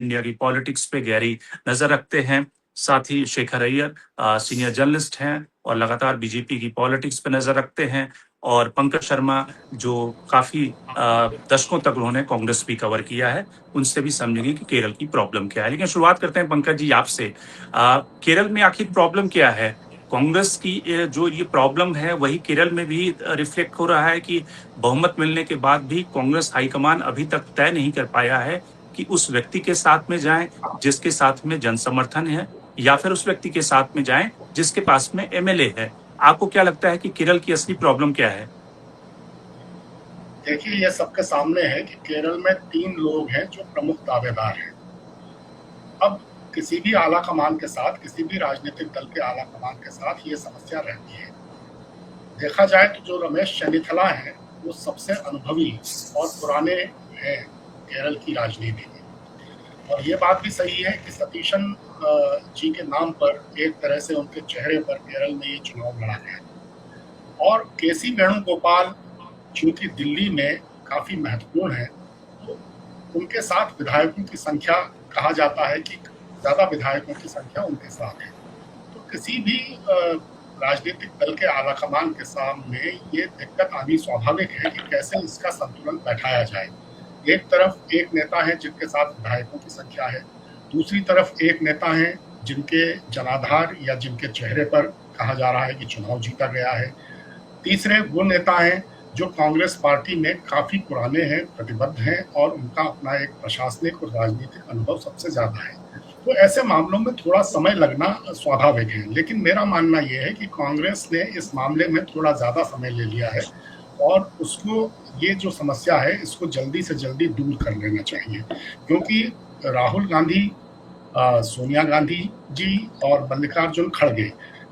India की politics पे गहरी नजर रखते हैं। साथ ही शेखर अय्यर सीनियर जर्नलिस्ट हैं और लगातार बीजेपी की पॉलिटिक्स पे नजर रखते हैं। और पंकज शर्मा जो काफी दशकों तक उन्होंने कांग्रेस भी कवर किया है, उनसे भी समझेंगे कि केरल की प्रॉब्लम क्या है। लेकिन शुरुआत करते हैं पंकज जी आपसे। केरल में आखिर प्रॉब्लम क्या है? कांग्रेस की जो ये प्रॉब्लम है वही केरल में भी रिफ्लेक्ट हो रहा है कि बहुमत मिलने के बाद भी कांग्रेस हाईकमान अभी तक तय नहीं कर पाया है कि उस व्यक्ति के साथ में जाएं जिसके साथ में जन समर्थन है, या फिर उस व्यक्ति के साथ में जाएं जिसके पास में एमएलए है। आपको क्या लगता है कि केरल की असली प्रॉब्लम क्या है? देखिए, ये सबके सामने है कि केरल में 3 लोग हैं जो प्रमुख दावेदार हैं। अब किसी भी आला कमान के साथ, किसी भी राजनीतिक दल के आला कमान के साथ ये समस्या रहती है। देखा जाए तो जो रमेश चन्नीथला हैं, वो सबसे अनुभवी और पुराने हैं केरल की राजनीति में। और ये बात भी सही है कि सतीशन जी के नाम पर एक तरह से उनके चेहरे पर केरल में ये चुनाव लड़ा गया। और केसी वेणुगोपाल चूंकि दिल्ली में काफ़ी महत्वपूर्ण है, तो उनके साथ विधायकों की संख्या, कहा जाता है कि ज़्यादा विधायकों की संख्या उनके साथ है। तो किसी भी राजनीतिक दल के आलाकमान के सामने ये दिक्कत आनी स्वाभाविक है कि कैसे इसका संतुलन बैठाया जाए। एक तरफ एक नेता है जिनके साथ विधायकों की संख्या है, दूसरी तरफ एक नेता है जिनके जनाधार या जिनके चेहरे पर कहा जा रहा है कि चुनाव जीता गया है। तीसरे वो नेता हैं जो कांग्रेस पार्टी में काफ़ी पुराने हैं, प्रतिबद्ध हैं और उनका अपना एक प्रशासनिक और राजनीतिक अनुभव सबसे ज़्यादा है। तो ऐसे मामलों में थोड़ा समय लगना स्वाभाविक है, लेकिन मेरा मानना ये है कि कांग्रेस ने इस मामले में थोड़ा ज़्यादा समय ले लिया है और उसको ये जो समस्या है इसको जल्दी से जल्दी दूर कर लेना चाहिए। क्योंकि राहुल गांधी, सोनिया गांधी जी और मल्लिकार्जुन खड़गे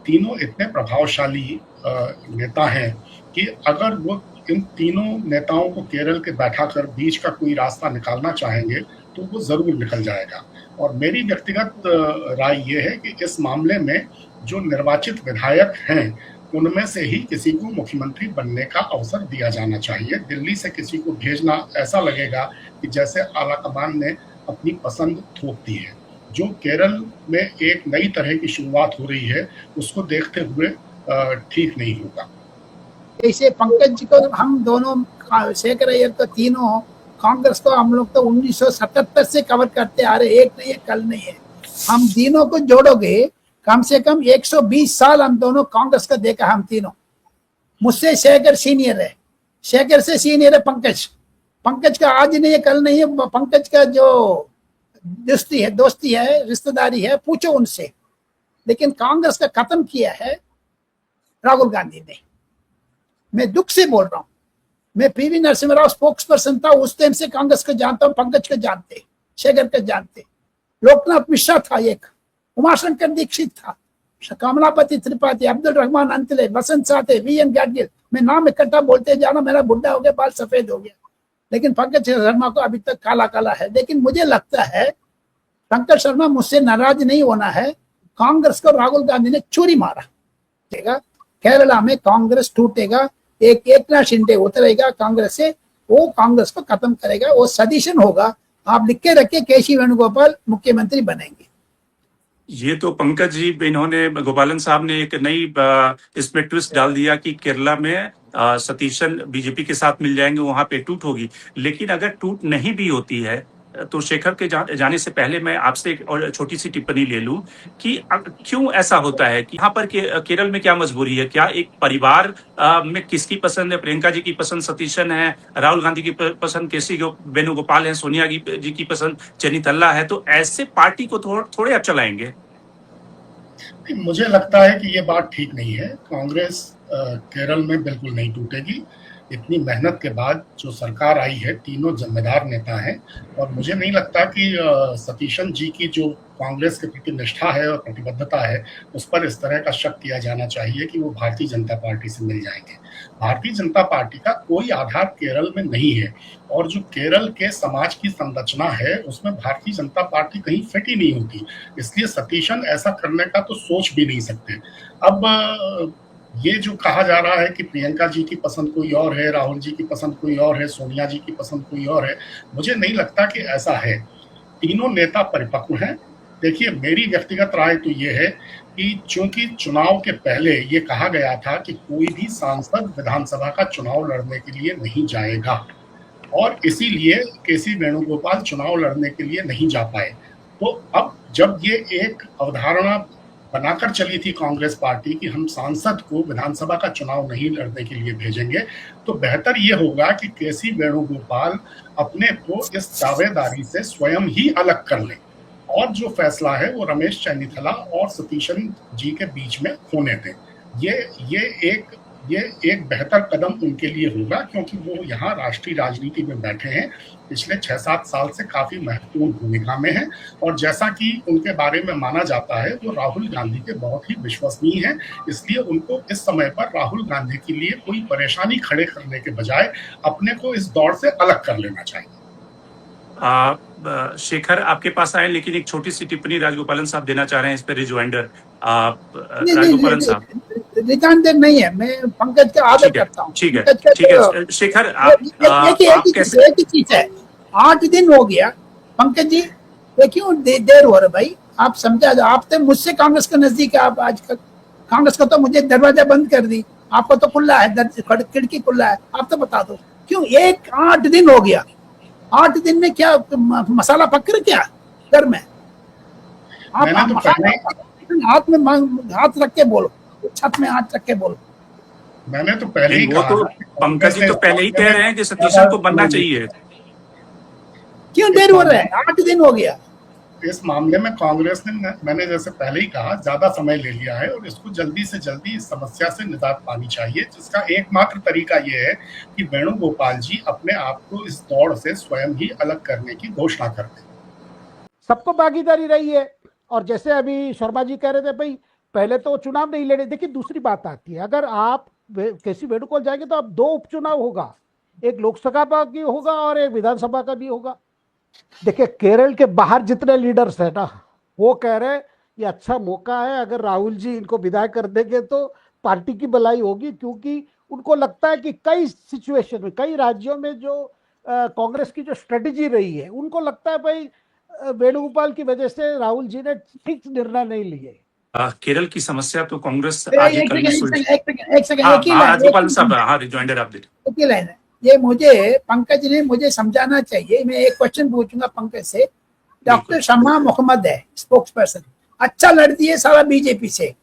तीनों इतने प्रभावशाली नेता हैं कि अगर वो इन तीनों नेताओं को केरल के बैठाकर बीच का कोई रास्ता निकालना चाहेंगे तो वो ज़रूर निकल जाएगा। और मेरी व्यक्तिगत राय ये है कि इस मामले में जो निर्वाचित विधायक हैं उनमें से ही किसी को मुख्यमंत्री बनने का अवसर दिया जाना चाहिए। दिल्ली से किसी को भेजना ऐसा लगेगा कि जैसे आलाकमान ने अपनी पसंद थोप दी है। जो केरल में एक नई तरह की शुरुआत हो रही है उसको देखते हुए ठीक नहीं होगा। जैसे पंकज जी को हम दोनों, शेखर अय्यर तो तीनों कांग्रेस को हम लोग तो 1977 से कवर करते आ रहे, एक नहीं है कल नहीं है। हम तीनों को जोड़ोगे कम से कम 120 साल हम दोनों कांग्रेस का देखा। हम तीनों, मुझसे शेखर सीनियर है, शेखर से सीनियर है पंकज। पंकज का आज नहीं है कल नहीं है, पंकज का जो दोस्ती है रिश्तेदारी है, पूछो उनसे। लेकिन कांग्रेस का खत्म किया है राहुल गांधी ने। मैं दुख से बोल रहा हूं। मैं PV Narasimha Rao spokes person था, उस टाइम से कांग्रेस को जानता हूं। पंकज को जानते, शेखर को जानते, लोकनाथ मिश्रा था, एक उमाशंकर दीक्षित था, कमलापति त्रिपाठी, अब्दुल रहमान अंतले, वसंत साथे, वीएन गाडगिल। मैं नाम इकट्ठा बोलते जाना, मेरा बुढ़ा हो गया, बाल सफेद हो गया। लेकिन पंकज शर्मा को अभी तक काला काला है। लेकिन मुझे लगता है पंकज शर्मा मुझसे नाराज नहीं होना है। कांग्रेस को राहुल गांधी ने चोरी मारा। केरला में कांग्रेस टूटेगा, एकनाथ शिंदे उतरेगा कांग्रेस से, वो कांग्रेस को खत्म करेगा, वो सदिशन होगा। आप लिख के रखिए, केसी वेणुगोपाल मुख्यमंत्री बनेंगे। ये तो पंकज जी, इन्होंने, गोपालन साहब ने एक नई इसमें ट्विस्ट डाल दिया कि केरला में सतीशन बीजेपी के साथ मिल जाएंगे, वहां पे टूट होगी। लेकिन अगर टूट नहीं भी होती है तो शेखर के जाने से पहले मैं आपसे एक और छोटी सी टिप्पणी ले लूं कि क्यों ऐसा होता है कि यहाँ पर केरल में क्या मजबूरी है? क्या एक परिवार में किसकी पसंद है? प्रियंका जी की पसंद सतीशन है, राहुल गांधी की पसंद केसी वेणुगोपाल है, सोनिया जी की पसंद चन्नीथला है। तो ऐसे पार्टी को थोड़े आप चलाएंगे? मुझे लगता है कि ये बात ठीक नहीं है। कांग्रेस केरल में बिल्कुल नहीं टूटेगी। इतनी मेहनत के बाद जो सरकार आई है, तीनों जिम्मेदार नेता हैं और मुझे नहीं लगता कि सतीशन जी की जो कांग्रेस के प्रति निष्ठा है और प्रतिबद्धता है उस पर इस तरह का शक किया जाना चाहिए कि वो भारतीय जनता पार्टी से मिल जाएंगे। भारतीय जनता पार्टी का कोई आधार केरल में नहीं है और जो केरल के समाज की संरचना है उसमें भारतीय जनता पार्टी कहीं फिट ही नहीं होती। इसलिए सतीशन ऐसा करने का तो सोच भी नहीं सकते। अब ये जो कहा जा रहा है कि प्रियंका जी की पसंद कोई और है, राहुल जी की पसंद कोई और है, सोनिया जी की पसंद कोई और है, मुझे नहीं लगता कि ऐसा है। तीनों नेता परिपक्व हैं। देखिए, मेरी व्यक्तिगत राय तो ये है कि चूंकि चुनाव के पहले ये कहा गया था कि कोई भी सांसद विधानसभा का चुनाव लड़ने के लिए नहीं जाएगा और इसीलिए केसी वेणुगोपाल चुनाव लड़ने के लिए नहीं जा पाए। तो अब जब ये एक अवधारणा बनाकर चली थी कांग्रेस पार्टी कि हम सांसद को विधानसभा का चुनाव नहीं लड़ने के लिए भेजेंगे, तो बेहतर ये होगा कि केसी वेणुगोपाल अपने को इस दावेदारी से स्वयं ही अलग कर लें और जो फैसला है वो रमेश चन्नीथला और सतीशन जी के बीच में होने दें। ये एक बेहतर कदम उनके लिए होगा, क्योंकि वो यहाँ राष्ट्रीय राजनीति में बैठे हैं, पिछले 6-7 साल से काफी महत्वपूर्ण भूमिका में हैं और जैसा कि उनके बारे में माना जाता है वो राहुल गांधी के बहुत ही विश्वसनीय हैं। इसलिए उनको इस समय पर राहुल गांधी के लिए कोई परेशानी खड़े करने के बजाय अपने को इस दौड़ से अलग कर लेना चाहिए। शेखर आपके पास आए, लेकिन एक छोटी सी टिप्पणी राजगोपालन साहब देना चाह रहे हैं इस पर रिजवाइंडर। राजगोपालन साहब, रिजवाइंडर नहीं है, मैं पंकज का आदर करता हूँ। ठीक है शेखर, एक ही चीज है, 8 दिन हो गया पंकज जी, क्यों देर हो रहा भाई? आप समझा, आप तो मुझसे कांग्रेस के नजदीक है। आप आजकल कांग्रेस को तो मुझे दरवाजा बंद कर दी, आपको तो खुला है, खिड़की खुला है। आप तो बता दो क्यों 8 दिन हो गया? 8 दिन में क्या मसाला पक रहा क्या घर में? आप हाथ में हाथ रख के बोलो, छत में हाथ रख के बोलो। मैंने तो पहले ही कहा, तो पंकज जी तो पहले ही कह रहे हैं कि सतीशन को बनना चाहिए। क्यों देर हो रहा है? 8 दिन हो गया। इस मामले में कांग्रेस ने, मैंने जैसे पहले ही कहा, ज्यादा समय ले लिया है और इसको जल्दी से जल्दी इस समस्या से निजात पानी चाहिए, जिसका एकमात्र तरीका ये है कि वेणुगोपाल जी अपने आप को इस दौड़ से स्वयं ही अलग करने की घोषणा कर दें। सबको भागीदारी रही है। और जैसे अभी शर्मा जी कह रहे थे, भाई पहले तो चुनाव नहीं लड़े। देखिए, दूसरी बात आती है, अगर आप केसी वेणुगोपाल जाएंगे तो अब 2 उपचुनाव होगा, एक लोकसभा का भी होगा और एक विधानसभा का भी होगा। देखिए, केरल के बाहर जितने लीडर्स है ना, वो कह रहे हैं ये अच्छा मौका है, अगर राहुल जी इनको विदाई कर देंगे तो पार्टी की भलाई होगी, क्योंकि उनको लगता है कि कई सिचुएशन में, कई राज्यों में जो कांग्रेस की जो स्ट्रेटेजी रही है, उनको लगता है भाई वेणुगोपाल की वजह से राहुल जी ने ठीक निर्णय नहीं लिए। केरल की समस्या तो कांग्रेस ये पंकज ने मुझे समझाना चाहिए। मैं एक क्वेश्चन पूछूंगा पंकज से। डॉक्टर शमा मोहम्मद है स्पोक्स पर्सन, अच्छा लड़ती है सारा बीजेपी से,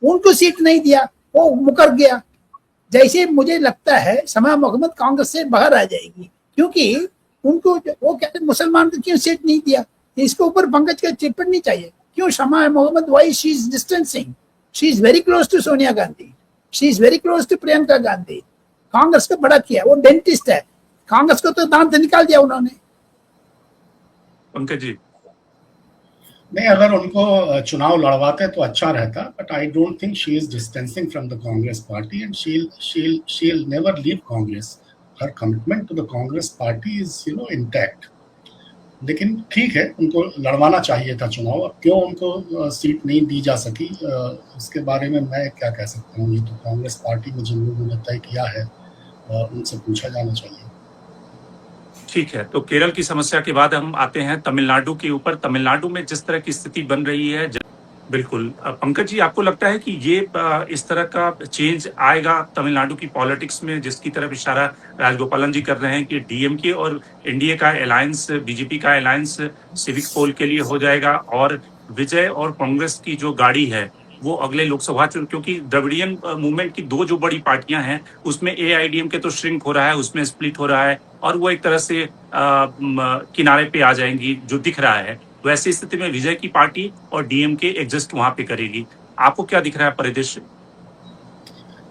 उनको सीट नहीं दिया, वो मुकर गया। जैसे मुझे लगता है शमा मोहम्मद कांग्रेस से बाहर आ जाएगी, क्योंकि उनको वो कहते मुसलमान को क्यों सीट नहीं दिया। इसके ऊपर पंकज का टिप्पणी चाहिए। क्यों Shama Mohammed, why she is distancing, she is very close to Sonia Gandhi, she is very close to Priyanka Gandhi. Congress को बड़ा किया, वो डेंटिस्ट है, कांग्रेस को तो दांत निकाल दिया उन्होंने। पंकज जी, नहीं, अगर उनको चुनाव लड़वाते तो अच्छा रहता, but I don't think she is distancing from the Congress party and she will never leave Congress. Her commitment to the Congress party is intact. लेकिन ठीक है, उनको लड़वाना चाहिए था चुनाव। अब क्यों उनको सीट नहीं दी जा सकी, इसके बारे में मैं क्या कह सकता हूँ। ये तो कांग्रेस पार्टी में जिन लोगों ने तय किया है उनसे पूछा जाना चाहिए। ठीक है, तो केरल की समस्या के बाद हम आते हैं तमिलनाडु के ऊपर। तमिलनाडु में जिस तरह की स्थिति बन रही है, बिल्कुल पंकज जी, आपको लगता है कि ये इस तरह का चेंज आएगा तमिलनाडु की पॉलिटिक्स में, जिसकी तरफ इशारा राजगोपालन जी कर रहे हैं कि डीएमके और एनडीए का अलायंस, बीजेपी का अलायंस सिविक पोल के लिए हो जाएगा और विजय और कांग्रेस की जो गाड़ी है वो अगले लोकसभा चुनाव, क्योंकि द्रविडियन मूवमेंट की 2 जो बड़ी पार्टियां हैं उसमें एआईडीएमके तो श्रिंक हो रहा है, उसमें स्प्लिट हो रहा है और वो एक तरह से किनारे पे आ जाएंगी जो दिख रहा है। वैसी स्थिति में विजय की पार्टी और डीएमके एग्जिस्ट वहां पे करेगी। आपको क्या दिख रहा है परिदृश्य?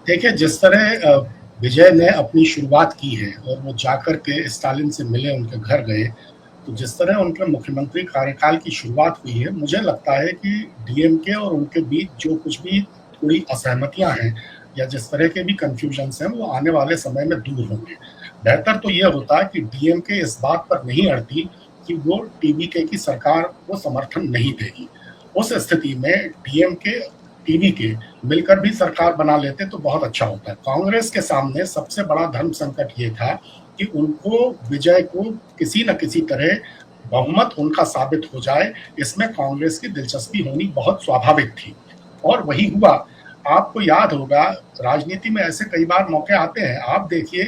देखिए, जिस तरह विजय ने अपनी शुरुआत की है और वो जाकर के स्टालिन से मिले, उनके घर गए, तो जिस तरह उनके मुख्यमंत्री कार्यकाल की शुरुआत हुई है, मुझे लगता है कि डीएमके और उनके बीच जो कुछ भी थोड़ी असहमतियां हैं या जिस तरह के भी कंफ्यूजन्स हैं, वो आने वाले समय में दूर होंगे। बेहतर तो ये होता है कि डीएमके इस बात पर नहीं अड़ती कि वो टीवीके की सरकार को समर्थन नहीं देगी। उस स्थिति में डीएमके टीवीके मिलकर भी सरकार बना लेते तो बहुत अच्छा होता है। कांग्रेस के सामने सबसे बड़ा धर्म संकट ये था कि उनको विजय को किसी न किसी तरह बहुमत उनका साबित हो जाए, इसमें कांग्रेस की दिलचस्पी होनी बहुत स्वाभाविक थी, और वही हुआ। आपको याद होगा, राजनीति में ऐसे कई बार मौके आते हैं। आप देखिए,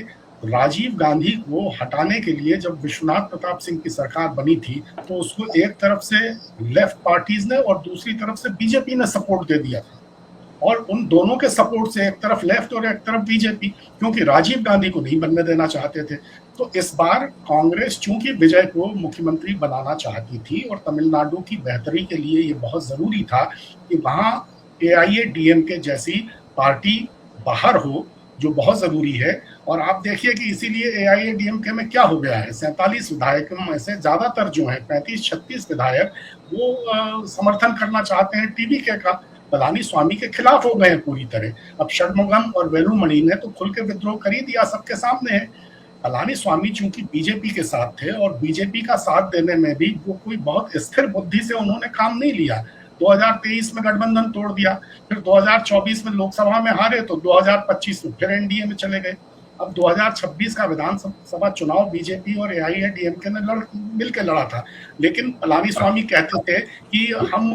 राजीव गांधी को हटाने के लिए जब विश्वनाथ प्रताप सिंह की सरकार बनी थी, तो उसको एक तरफ से लेफ्ट पार्टीज ने और दूसरी तरफ से बीजेपी ने सपोर्ट दे दिया था, और उन दोनों के सपोर्ट से एक तरफ लेफ्ट और एक तरफ बीजेपी, क्योंकि राजीव गांधी को नहीं बनने देना चाहते थे। तो इस बार कांग्रेस चूंकि विजय को मुख्यमंत्री बनाना चाहती थी, और तमिलनाडु की बेहतरी के लिए ये बहुत जरूरी था कि वहां AIADMK जैसी पार्टी बाहर हो, जो बहुत जरूरी है। और आप देखिए कि इसीलिए AIADMK में क्या हो गया है, 47 विधायकों में से ज्यादातर जो है 35-36 विधायक वो समर्थन करना चाहते हैं TVK का, पलानीस्वामी के खिलाफ हो गए हैं पूरी तरह। अब षणमुगम और वेलुमणि ने तो खुल के विद्रोह कर ही दिया, सबके सामने है। पलानीस्वामी चूंकि बीजेपी के साथ थे, और बीजेपी का साथ देने में भी वो कोई बहुत स्थिर बुद्धि से उन्होंने काम नहीं लिया। 2023 में गठबंधन तोड़ दिया, फिर 2024 में लोकसभा में हारे, तो 2025 में फिर NDA में चले गए। अब 2026 का विधानसभा चुनाव बीजेपी और AIADMK ने मिलकर लड़ा था, लेकिन पलानीस्वामी कहते थे कि हम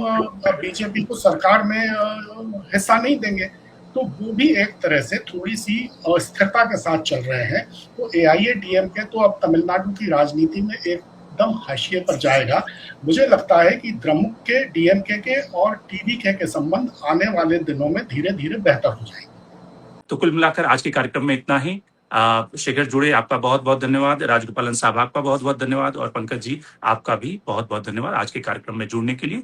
बीजेपी को सरकार में हिस्सा नहीं देंगे। तो वो भी एक तरह से थोड़ी सी अस्थिरता के साथ चल रहे हैं। तो AIADMK तो अब तमिलनाडु की राजनीति में एकदम हाशिए पर जाएगा। मुझे लगता है कि द्रमुक के, DMK के और TVK के संबंध आने वाले दिनों में धीरे धीरे बेहतर हो जाएंगे। तो कुल मिलाकर आज के कार्यक्रम में इतना ही। शेखर जुड़े, आपका बहुत बहुत धन्यवाद। राजगोपालन साहब, आपका बहुत बहुत धन्यवाद। और पंकज जी, आपका भी बहुत बहुत धन्यवाद आज के कार्यक्रम में जुड़ने के लिए।